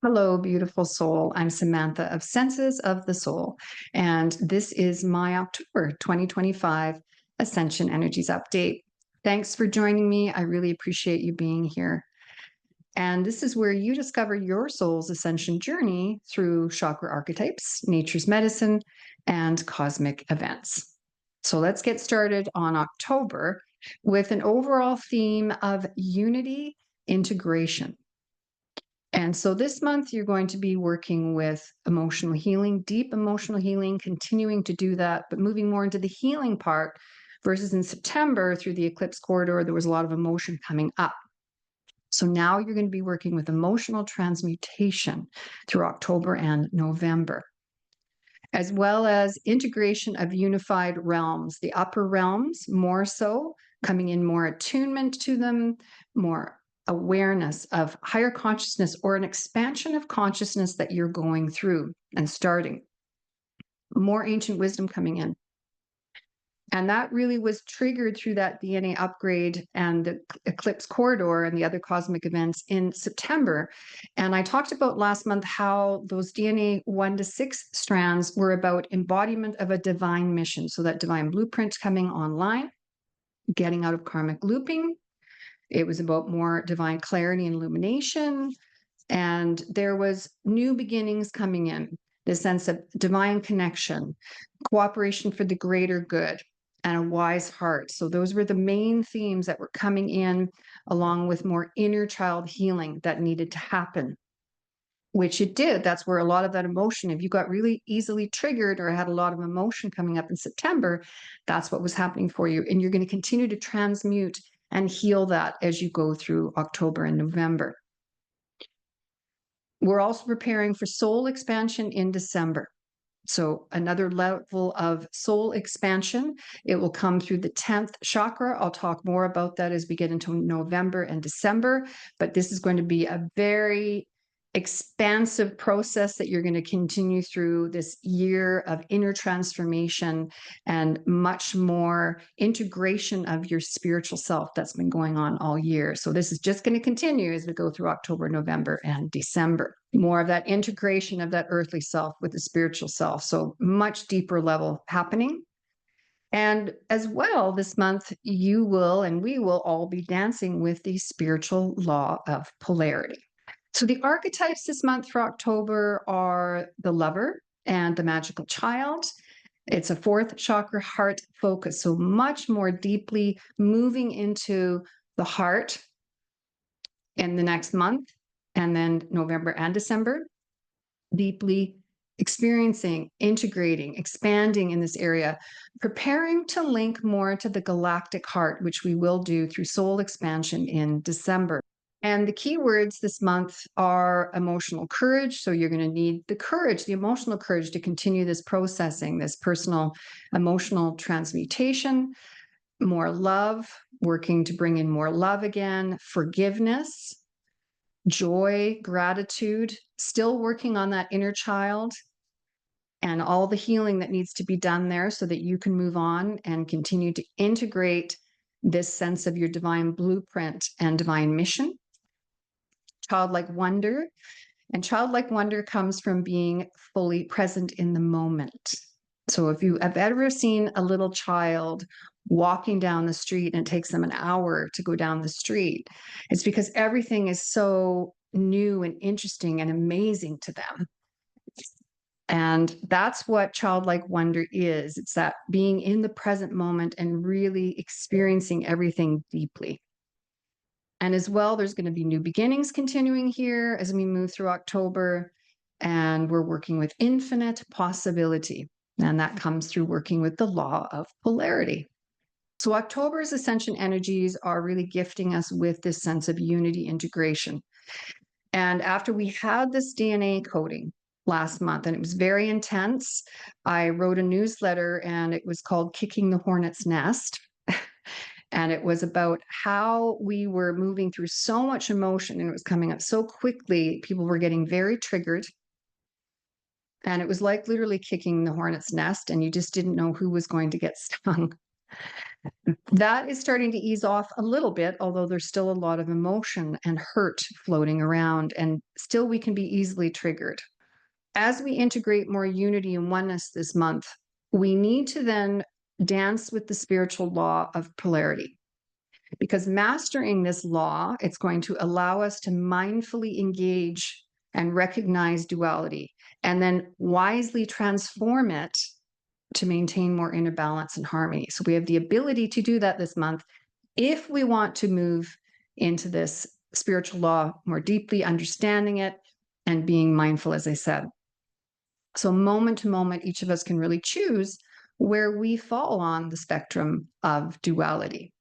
Hello, beautiful soul. I'm Samantha of Senses of the Soul, and this is my October 2025 Ascension Energies update. Thanks for joining me. I really appreciate you being here. And this is where you discover your soul's ascension journey through chakra archetypes, nature's medicine, and cosmic events. So let's get started on October with an overall theme of unity integration. And so this month, you're going to be working with emotional healing, deep emotional healing, continuing to do that, but moving more into the healing part versus in September through the eclipse corridor, there was a lot of emotion coming up. So now you're going to be working with emotional transmutation through October and November, as well as integration of unified realms, the upper realms more so, coming in more attunement to them, more awareness of higher consciousness or an expansion of consciousness that you're going through and starting. More ancient wisdom coming in. And that really was triggered through that DNA upgrade and the eclipse corridor and the other cosmic events in September. And I talked about last month how those DNA 1 to 6 strands were about embodiment of a divine mission. So that divine blueprint coming online, getting out of karmic looping. It was about more divine clarity and illumination. And there was new beginnings coming in, the sense of divine connection, cooperation for the greater good, and a wise heart. So those were the main themes that were coming in, along with more inner child healing that needed to happen, which it did. That's where a lot of that emotion, if you got really easily triggered or had a lot of emotion coming up in September, that's what was happening for you. And you're going to continue to transmute and heal that as you go through October and November. We're also preparing for soul expansion in December. So another level of soul expansion. It will come through the 10th chakra. I'll talk more about that as we get into November and December, but this is going to be a very expansive process that you're going to continue through this year of inner transformation and much more integration of your spiritual self that's been going on all year. So this is just going to continue as we go through October, November, and December. More of that integration of that earthly self with the spiritual self. So much deeper level happening. And as well, this month, you will and we will all be dancing with the spiritual law of polarity. So the archetypes this month for October are the lover and the magical child. It's a 4th chakra heart focus. So much more deeply moving into the heart in the next month, and then November and December, deeply experiencing, integrating, expanding in this area, preparing to link more to the galactic heart, which we will do through soul expansion in December. And the keywords this month are emotional courage. So you're going to need the courage, the emotional courage to continue this processing, this personal emotional transmutation, more love, working to bring in more love again, forgiveness, joy, gratitude, still working on that inner child and all the healing that needs to be done there so that you can move on and continue to integrate this sense of your divine blueprint and divine mission. Childlike wonder. And childlike wonder comes from being fully present in the moment. So if you have ever seen a little child walking down the street and it takes them an hour to go down the street, it's because everything is so new and interesting and amazing to them. And that's what childlike wonder is. It's that being in the present moment and really experiencing everything deeply. And as well, there's going to be new beginnings continuing here as we move through October. And we're working with infinite possibility. And that comes through working with the law of polarity. So October's ascension energies are really gifting us with this sense of unity integration. And after we had this DNA coding last month, and it was very intense, I wrote a newsletter and it was called Kicking the Hornet's Nest. And it was about how we were moving through so much emotion and it was coming up so quickly. People were getting very triggered. And it was like literally kicking the hornet's nest, and you just didn't know who was going to get stung. That is starting to ease off a little bit, although there's still a lot of emotion and hurt floating around, and still we can be easily triggered. As we integrate more unity and oneness this month, we need to then dance with the spiritual law of polarity. Because mastering this law, it's going to allow us to mindfully engage and recognize duality, and then wisely transform it to maintain more inner balance and harmony. So we have the ability to do that this month if we want to move into this spiritual law more deeply, understanding it and being mindful, as I said. So moment to moment, each of us can really choose where we fall on the spectrum of duality.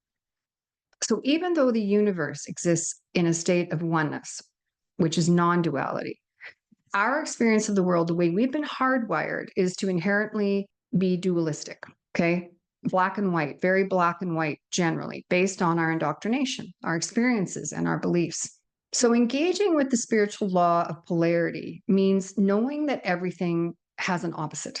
So even though the universe exists in a state of oneness, which is non-duality, our experience of the world, the way we've been hardwired, is to inherently be dualistic, okay? Black and white, very black and white generally, based on our indoctrination, our experiences, and our beliefs. So engaging with the spiritual law of polarity means knowing that everything has an opposite.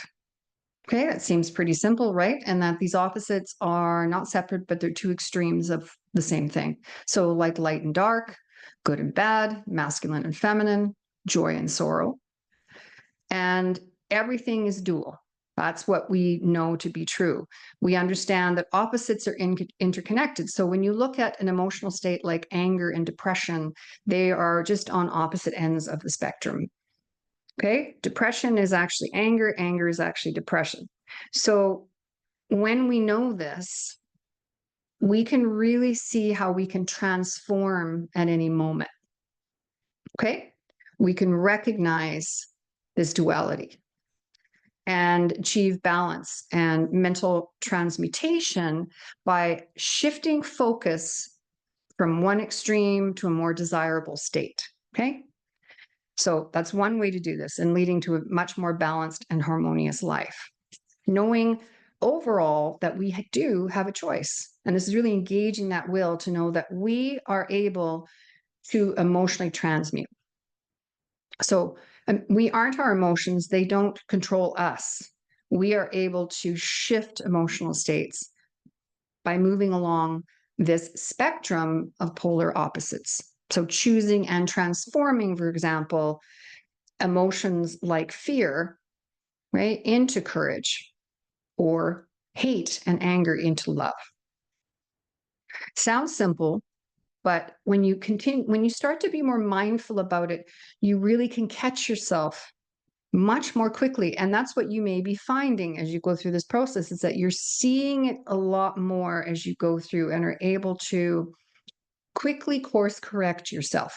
Okay, that seems pretty simple, right? And that these opposites are not separate, but they're two extremes of the same thing. So like light and dark, good and bad, masculine and feminine, joy and sorrow. And everything is dual. That's what we know to be true. We understand that opposites are interconnected. So when you look at an emotional state like anger and depression, they are just on opposite ends of the spectrum. Okay, depression is actually anger, anger is actually depression. So when we know this, we can really see how we can transform at any moment. Okay, we can recognize this duality and achieve balance and mental transmutation by shifting focus from one extreme to a more desirable state. Okay. So that's one way to do this, and leading to a much more balanced and harmonious life. Knowing overall that we do have a choice. And this is really engaging that will to know that we are able to emotionally transmute. So we aren't our emotions, they don't control us. We are able to shift emotional states by moving along this spectrum of polar opposites. So choosing and transforming, for example, emotions like fear, right, into courage, or hate and anger into love. Sounds simple, but when you start to be more mindful about it, you really can catch yourself much more quickly. And that's what you may be finding as you go through this process, is that you're seeing it a lot more as you go through and are able to quickly course correct yourself.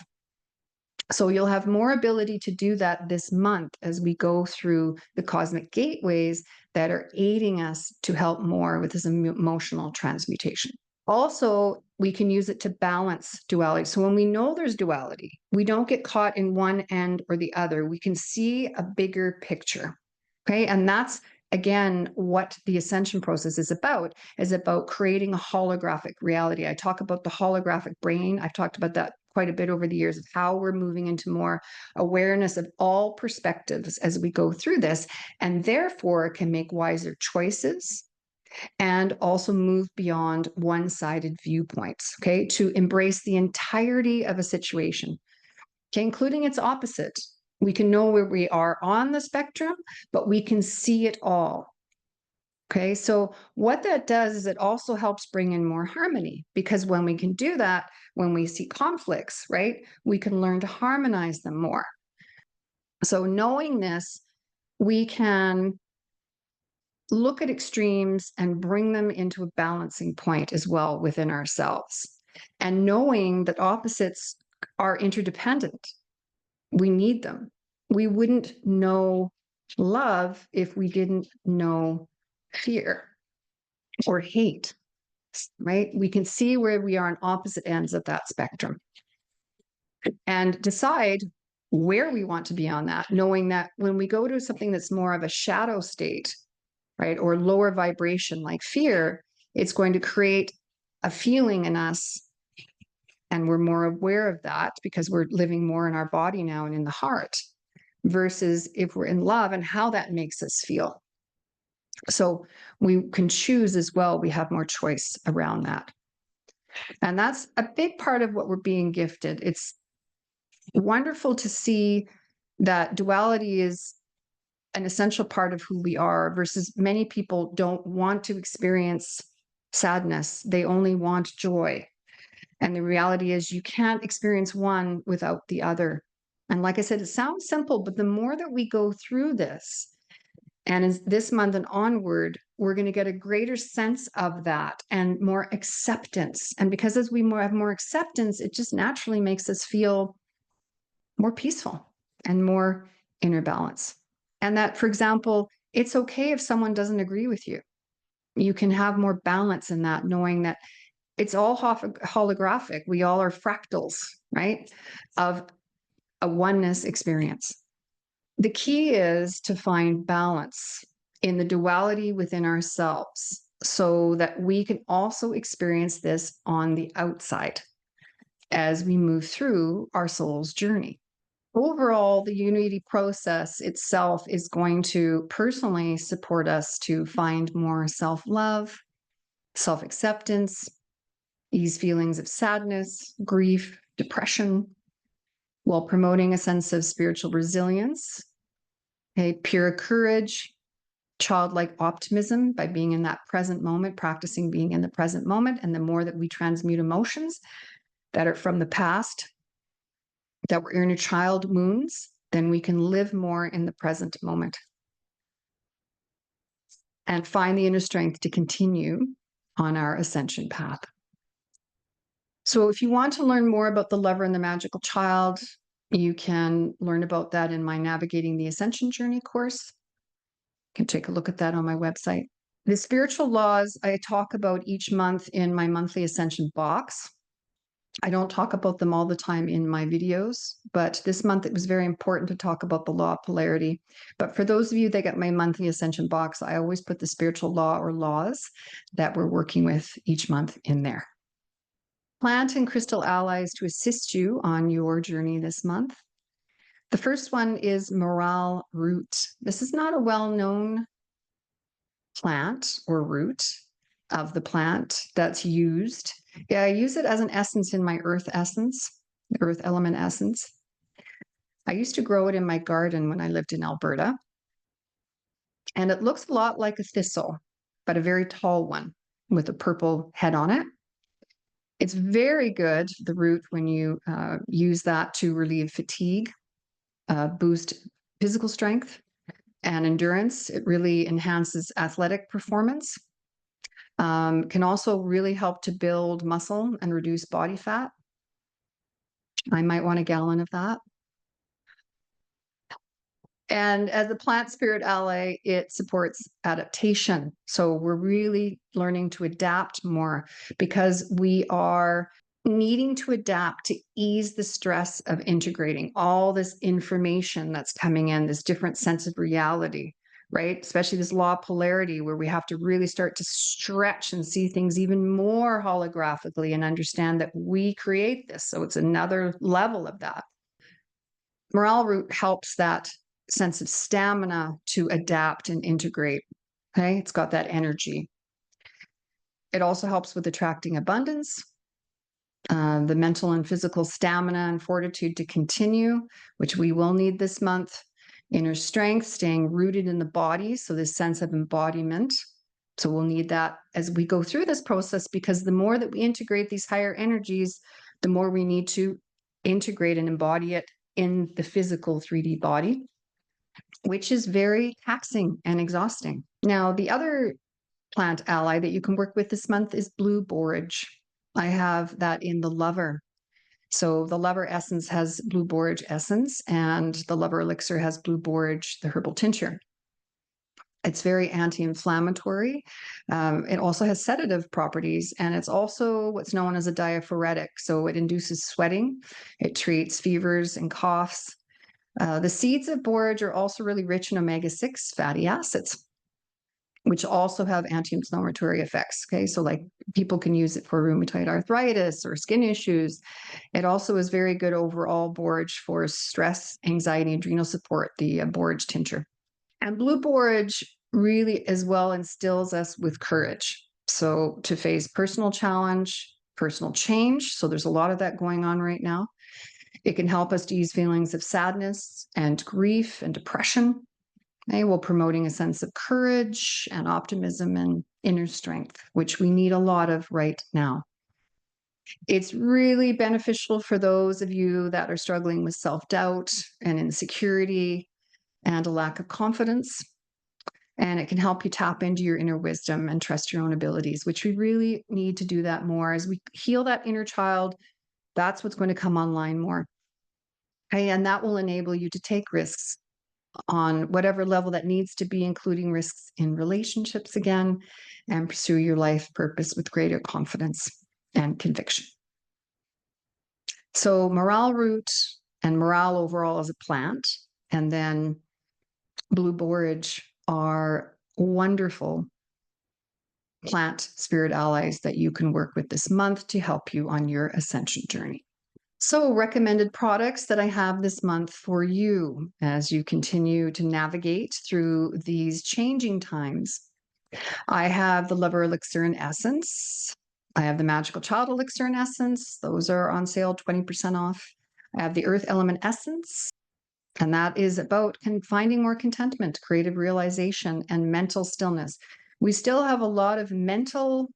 So you'll have more ability to do that this month as we go through the cosmic gateways that are aiding us to help more with this emotional transmutation. Also, we can use it to balance duality. So when we know there's duality, we don't get caught in one end or the other. We can see a bigger picture. Okay. And that's, again, what the ascension process is about creating a holographic reality. I talk about the holographic brain. I've talked about that quite a bit over the years, of how we're moving into more awareness of all perspectives as we go through this, and therefore can make wiser choices and also move beyond one-sided viewpoints, okay, to embrace the entirety of a situation, okay, including its opposite. We can know where we are on the spectrum, but we can see it all. Okay, so what that does is it also helps bring in more harmony, because when we can do that, when we see conflicts, right, we can learn to harmonize them more. So knowing this, we can look at extremes and bring them into a balancing point as well within ourselves. And knowing that opposites are interdependent, we need them. We wouldn't know love if we didn't know fear or hate, right? We can see where we are on opposite ends of that spectrum and decide where we want to be on that, knowing that when we go to something that's more of a shadow state, right, or lower vibration like fear, it's going to create a feeling in us, and we're more aware of that because we're living more in our body now and in the heart, versus if we're in love and how that makes us feel. So we can choose as well. We have more choice around that. And that's a big part of what we're being gifted. It's wonderful to see that duality is an essential part of who we are, versus many people don't want to experience sadness. They only want joy. And the reality is you can't experience one without the other. And like I said, it sounds simple, but the more that we go through this, and as this month and onward, we're going to get a greater sense of that and more acceptance. And because as we have more acceptance, it just naturally makes us feel more peaceful and more inner balance. And that, for example, it's okay if someone doesn't agree with you. You can have more balance in that, knowing that it's all holographic. We all are fractals, right, of a oneness experience. The key is to find balance in the duality within ourselves so that we can also experience this on the outside as we move through our soul's journey. Overall, the unity process itself is going to personally support us to find more self-love, self-acceptance, ease feelings of sadness, grief, depression, while promoting a sense of spiritual resilience, pure courage, childlike optimism by being in that present moment, practicing being in the present moment. And the more that we transmute emotions that are from the past, that were inner child wounds, then we can live more in the present moment and find the inner strength to continue on our ascension path. So if you want to learn more about the lover and the magical child, you can learn about that in my Navigating the Ascension Journey course. You can take a look at that on my website. The spiritual laws I talk about each month in my monthly ascension box. I don't talk about them all the time in my videos, but this month it was very important to talk about the law of polarity. But for those of you that get my monthly ascension box, I always put the spiritual law or laws that we're working with each month in there. Plant and crystal allies to assist you on your journey this month. The first one is morale root. This is not a well-known plant or root of the plant that's used. Yeah, I use it as an essence in my earth essence, earth element essence. I used to grow it in my garden when I lived in Alberta. And it looks a lot like a thistle, but a very tall one with a purple head on it. It's very good, the root, when you use that to relieve fatigue, boost physical strength and endurance. It really enhances athletic performance. Can also really help to build muscle and reduce body fat. I might want a gallon of that. And as a plant spirit ally, it supports adaptation. So we're really learning to adapt more because we are needing to adapt to ease the stress of integrating all this information that's coming in, this different sense of reality, right? Especially this law of polarity, where we have to really start to stretch and see things even more holographically and understand that we create this. So it's another level of that. Morale root helps that sense of stamina to adapt and integrate. Okay, it's got that energy. It also helps with attracting abundance, the mental and physical stamina and fortitude to continue, which we will need this month. Inner strength, staying rooted in the body, so this sense of embodiment. So we'll need that as we go through this process, because the more that we integrate these higher energies, the more we need to integrate and embody it in the physical 3D body, which is very taxing and exhausting. Now, the other plant ally that you can work with this month is blue borage. I have that in the lover. So the lover essence has blue borage essence, and the lover elixir has blue borage, the herbal tincture. It's very anti-inflammatory. It also has sedative properties, and it's also what's known as a diaphoretic. So it induces sweating. It treats fevers and coughs. The seeds of borage are also really rich in omega-6 fatty acids, which also have anti-inflammatory effects. Okay, so like people can use it for rheumatoid arthritis or skin issues. It also is very good overall borage for stress, anxiety, adrenal support, the borage tincture. And blue borage really as well instills us with courage. So to face personal challenge, personal change. So there's a lot of that going on right now. It can help us to ease feelings of sadness and grief and depression, okay, while promoting a sense of courage and optimism and inner strength, which we need a lot of right now. It's really beneficial for those of you that are struggling with self-doubt and insecurity and a lack of confidence. And it can help you tap into your inner wisdom and trust your own abilities, which we really need to do that more. As we heal that inner child, that's what's going to come online more. Okay, and that will enable you to take risks on whatever level that needs to be, including risks in relationships again, and pursue your life purpose with greater confidence and conviction. So morale root and morale overall as a plant, and then blue borage are wonderful plant spirit allies that you can work with this month to help you on your ascension journey. So recommended products that I have this month for you as you continue to navigate through these changing times. I have the Lover Elixir and Essence. I have the Magical Child Elixir and Essence. Those are on sale, 20% off. I have the Earth Element Essence, and that is about finding more contentment, creative realization, and mental stillness. We still have a lot of mental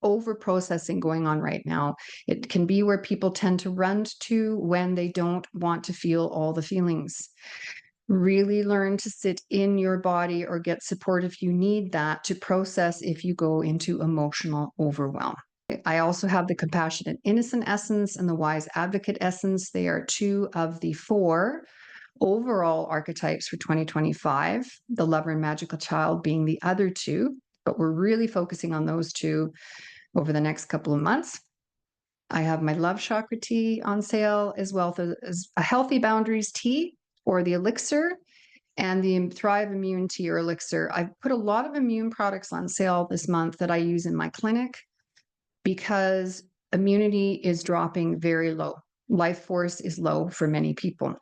over processing going on right now. It can be where people tend to run to when they don't want to feel all the feelings. Really learn to sit in your body or get support if you need that to process if you go into emotional overwhelm. I also have the Compassionate Innocent Essence and the Wise Advocate Essence. They are 2 of the 4 overall archetypes for 2025, the Lover and Magical Child being the other 2, but we're really focusing on those 2 over the next couple of months. I have my Love Chakra tea on sale, as well as a Healthy Boundaries tea or the elixir, and the Thrive Immune tea or elixir. I've put a lot of immune products on sale this month that I use in my clinic because immunity is dropping very low. Life force is low for many people.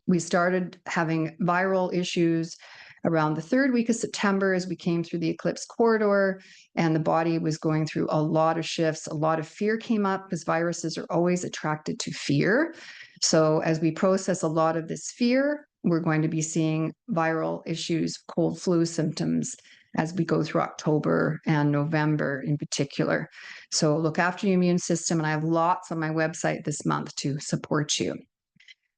We started having viral issues around the 3rd week of September as we came through the eclipse corridor, and the body was going through a lot of shifts. A lot of fear came up because viruses are always attracted to fear. So as we process a lot of this fear, we're going to be seeing viral issues, cold flu symptoms as we go through October and November in particular. So look after your immune system, and I have lots on my website this month to support you.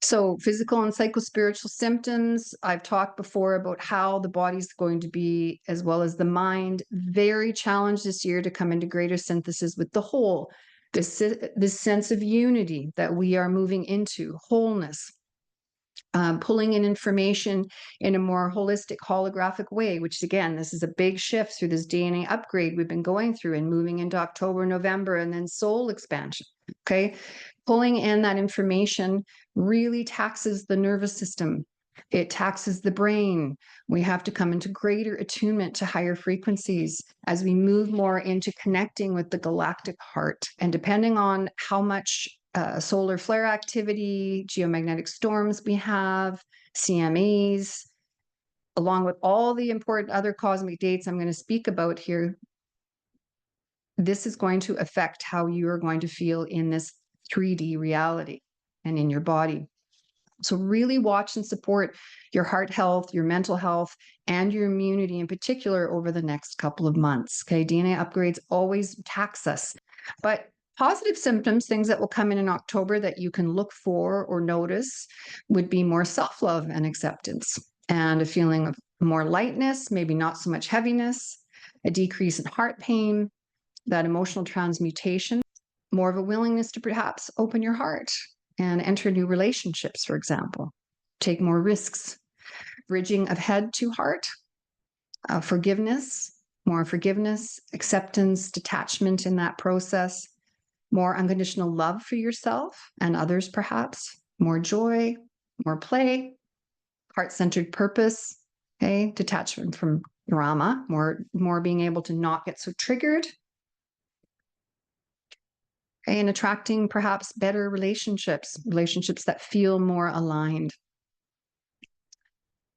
So physical and psychospiritual symptoms, I've talked before about how the body's going to be, as well as the mind, very challenged this year to come into greater synthesis with the whole, this sense of unity that we are moving into, wholeness, pulling in information in a more holistic, holographic way, which again, this is a big shift through this DNA upgrade we've been going through and moving into October, November, and then soul expansion, okay? Pulling in that information really taxes the nervous system. It taxes the brain. We have to come into greater attunement to higher frequencies as we move more into connecting with the galactic heart. And depending on how much solar flare activity, geomagnetic storms we have, CMEs, along with all the important other cosmic dates I'm going to speak about here, this is going to affect how you are going to feel in this 3D reality and in your body. So really watch and support your heart health, your mental health, and your immunity in particular over the next couple of months. Okay, DNA upgrades always tax us. But positive symptoms, things that will come in October that you can look for or notice, would be more self-love and acceptance, and a feeling of more lightness, maybe not so much heaviness, a decrease in heart pain, that emotional transmutation, more of a willingness to perhaps open your heart and enter new relationships, for example, take more risks, bridging of head to heart, forgiveness, more forgiveness, acceptance, detachment in that process, more unconditional love for yourself and others, perhaps, more joy, more play, heart-centered purpose, okay, detachment from drama, more being able to not get so triggered, and attracting perhaps better relationships that feel more aligned.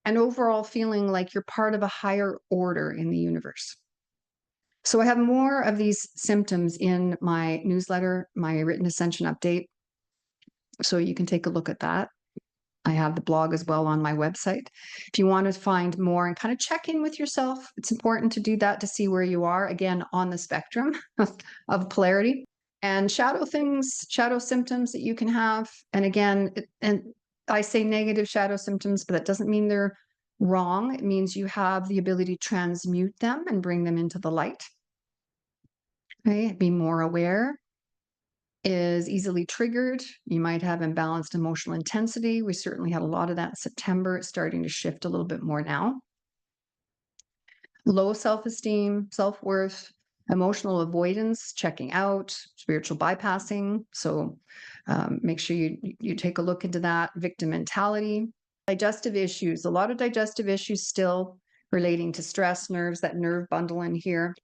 and overall feeling like you're part of a higher order in the universe. So I have more of these symptoms in my newsletter, my written ascension update. So you can take a look at that. I have the blog as well on my website. If you want to find more and kind of check in with yourself, it's important to do that to see where you are, again, on the spectrum of polarity. And shadow things, shadow symptoms that you can have. And again, and I say negative shadow symptoms, but that doesn't mean they're wrong. It means you have the ability to transmute them and bring them into the light. Okay, be more aware. Is easily triggered. You might have imbalanced emotional intensity. We certainly had a lot of that in September. It's starting to shift a little bit more now. Low self-esteem, self-worth, emotional avoidance, checking out, spiritual bypassing. So make sure you take a look into that. Victim mentality, digestive issues, a lot of digestive issues still relating to stress, nerves, that nerve bundle in here.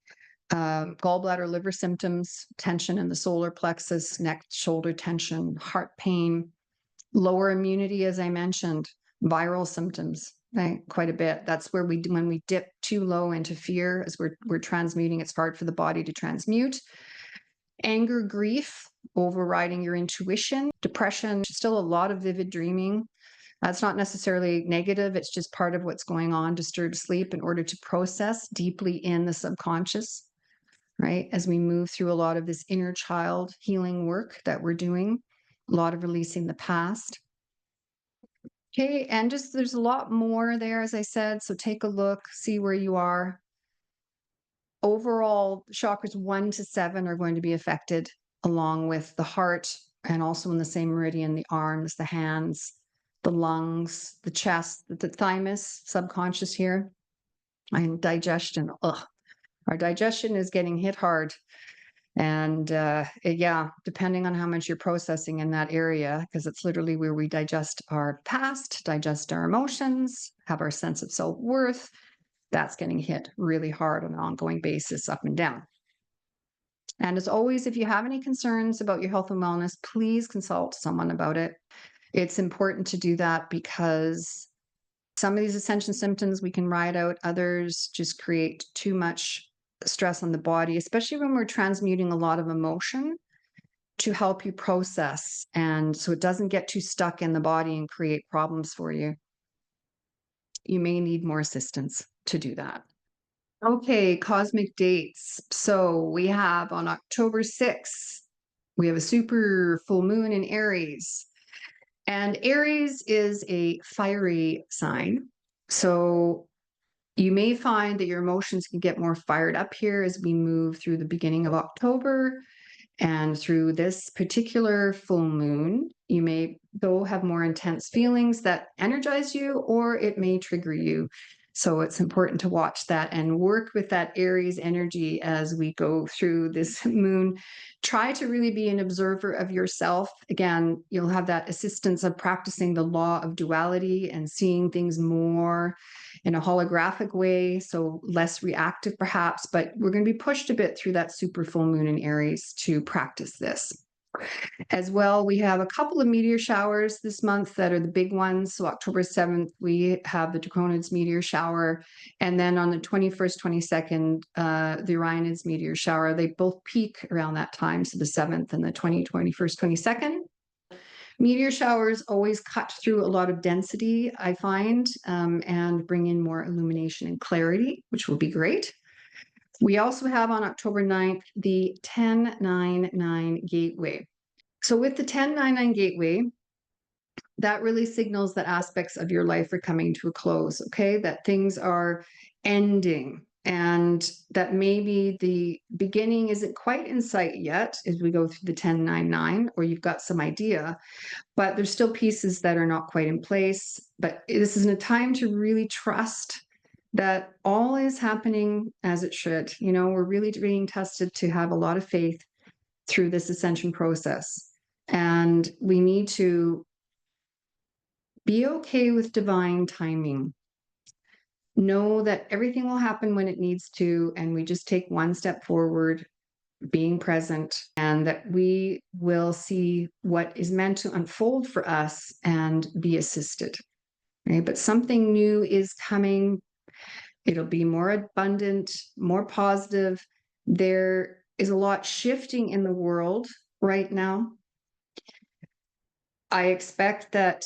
Gallbladder, liver symptoms, tension in the solar plexus, neck, shoulder tension, heart pain, lower immunity, as I mentioned, viral symptoms, right? Quite a bit. That's where when we dip too low into fear, as we're transmuting, it's hard for the body to transmute. Anger, grief, overriding your intuition, depression, still a lot of vivid dreaming. That's not necessarily negative. It's just part of what's going on, disturbed sleep in order to process deeply in the subconscious. Right? As we move through a lot of this inner child healing work that we're doing, a lot of releasing the past. Okay, and just there's a lot more there, as I said. So take a look, see where you are. Overall, chakras 1 to 7 are going to be affected, along with the heart, and also in the same meridian, the arms, the hands, the lungs, the chest, the thymus, subconscious here, and digestion. Ugh. Our digestion is getting hit hard. And yeah, depending on how much you're processing in that area, because it's literally where we digest our past, digest our emotions, have our sense of self-worth, that's getting hit really hard on an ongoing basis, up and down. And as always, if you have any concerns about your health and wellness, please consult someone about it. It's important to do that because some of these ascension symptoms we can ride out, others just create too much stress on the body, especially when we're transmuting a lot of emotion to help you process. And so it doesn't get too stuck in the body and create problems for you. You may need more assistance to do that. Okay, cosmic dates. So we have on October 6th, we have a super full moon in Aries. And Aries is a fiery sign. So you may find that your emotions can get more fired up here as we move through the beginning of October and through this particular full moon. You may, though, have more intense feelings that energize you, or it may trigger you. So it's important to watch that and work with that Aries energy as we go through this moon. Try to really be an observer of yourself. Again, you'll have that assistance of practicing the law of duality and seeing things more in a holographic way, so less reactive perhaps, but we're going to be pushed a bit through that super full moon in Aries to practice this. As well, we have a couple of meteor showers this month that are the big ones. So October 7th, we have the Draconids meteor shower. And then on the 21st, 22nd, the Orionids meteor shower. They both peak around that time. So the 7th and the 21st, 22nd. Meteor showers always cut through a lot of density, I find, and bring in more illumination and clarity, which will be great. We also have on October 9th, the 1099 gateway. So with the 1099 gateway, that really signals that aspects of your life are coming to a close, okay? That things are ending and that maybe the beginning isn't quite in sight yet as we go through the 1099, or you've got some idea, but there's still pieces that are not quite in place. But this isn't a time to really trust that all is happening as it should. You know, we're really being tested to have a lot of faith through this ascension process. And we need to be okay with divine timing. Know that everything will happen when it needs to, and we just take one step forward, being present, and that we will see what is meant to unfold for us and be assisted. Okay? But something new is coming. It'll be more abundant, more positive. There is a lot shifting in the world right now. I expect that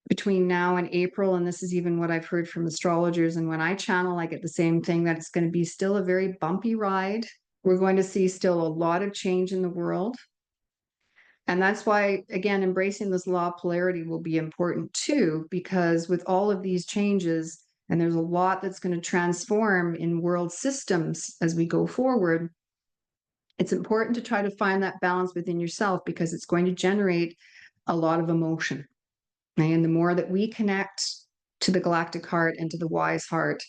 between now and April, and this is even what I've heard from astrologers, and when I channel, I get the same thing, that it's going to be still a very bumpy ride. We're going to see still a lot of change in the world. And that's why, again, embracing this law of polarity will be important too, because with all of these changes, and there's a lot that's going to transform in world systems as we go forward, it's important to try to find that balance within yourself, because it's going to generate a lot of emotion. And the more that we connect to the galactic heart and to the wise heart,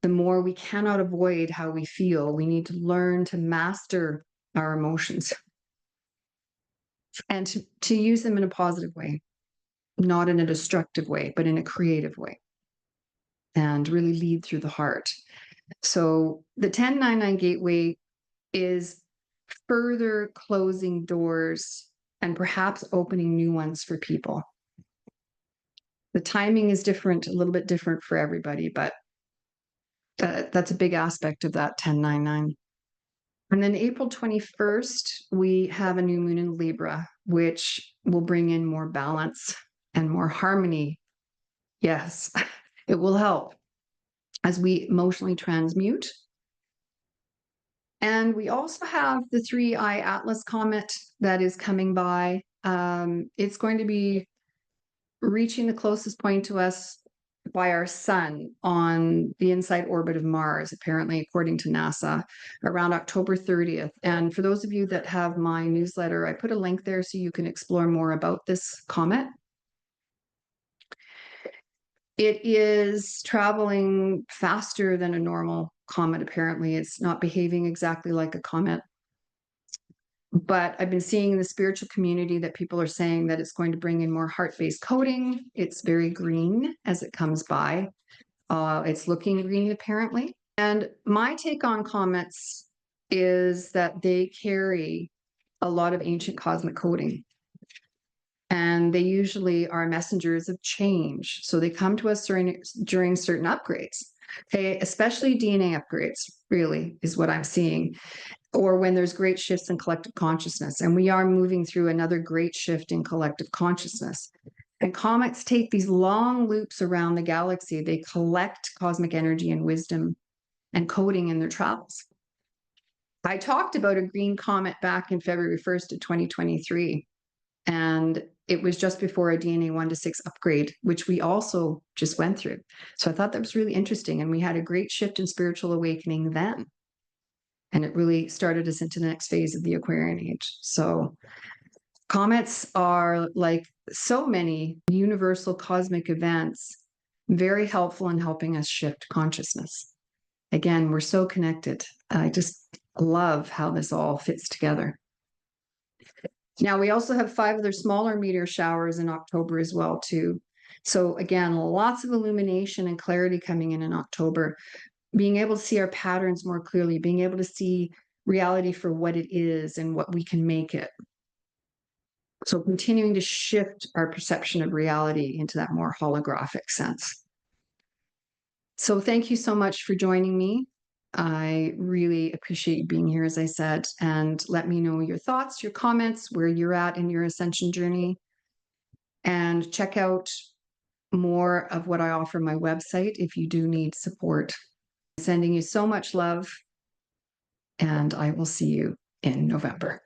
the more we cannot avoid how we feel. We need to learn to master our emotions and to use them in a positive way, not in a destructive way, but in a creative way, and really lead through the heart. So the 1099 gateway is further closing doors and perhaps opening new ones for people. The timing is different, a little bit different for everybody, but that's a big aspect of that 1099. And then April 21st, we have a new moon in Libra, which will bring in more balance and more harmony. Yes, it will help as we emotionally transmute. And we also have the 3-eye Atlas comet that is coming by. It's going to be reaching the closest point to us by our sun on the inside orbit of Mars, apparently, according to NASA, around October 30th. And for those of you that have my newsletter, I put a link there so you can explore more about this comet. It is traveling faster than a normal comet, apparently. It's not behaving exactly like a comet. But I've been seeing in the spiritual community that people are saying that it's going to bring in more heart-based coding. It's very green as it comes by. It's looking green, apparently. And my take on comets is that they carry a lot of ancient cosmic coding. And they usually are messengers of change. So they come to us during certain upgrades. Okay, especially DNA upgrades, really, is what I'm seeing. Or when there's great shifts in collective consciousness. And we are moving through another great shift in collective consciousness. And comets take these long loops around the galaxy. They collect cosmic energy and wisdom and coding in their travels. I talked about a green comet back in February 1st of 2023. And it was just before a DNA 1 to 6 upgrade, which we also just went through. So I thought that was really interesting. And we had a great shift in spiritual awakening then. And it really started us into the next phase of the Aquarian age. So comets are, like so many universal cosmic events, very helpful in helping us shift consciousness. Again, we're so connected. I just love how this all fits together. Now, we also have 5 other smaller meteor showers in October as well, too. So again, lots of illumination and clarity coming in October. Being able to see our patterns more clearly, being able to see reality for what it is and what we can make it. So continuing to shift our perception of reality into that more holographic sense. So thank you so much for joining me. I really appreciate you being here, as I said, and let me know your thoughts, your comments, where you're at in your ascension journey. And check out more of what I offer on my website if you do need support. Sending you so much love, and I will see you in November.